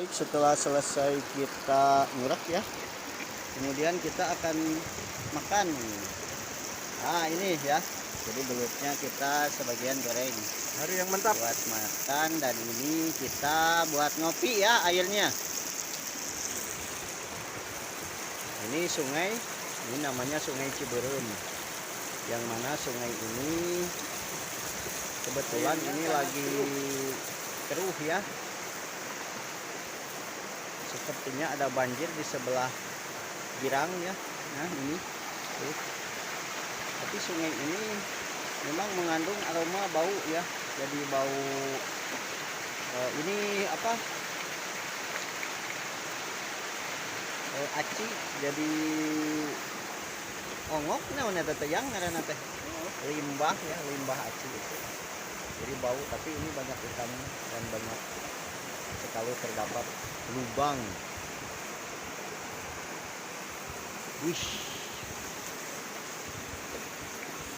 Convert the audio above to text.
Baik, setelah selesai kita ngurak ya, kemudian kita akan makan. Nah ini ya, jadi belutnya kita sebagian goreng Hari yang mantap. buat makan, dan ini kita buat ngopi ya airnya. Ini sungai, ini namanya Sungai Ciberem, yang mana sungai ini kebetulan ini lagi keruh ya. Sepertinya ada banjir di sebelah girang ya. Nah ini tuh. Tapi sungai ini memang mengandung aroma bau ya. Jadi bau ini apa, aci, jadi ongok namanya teh yang ngaranna teh limbah ya, limbah aci itu. Jadi bau, tapi ini banyak ikannya dan banyak sekali terdapat lubang. Wih.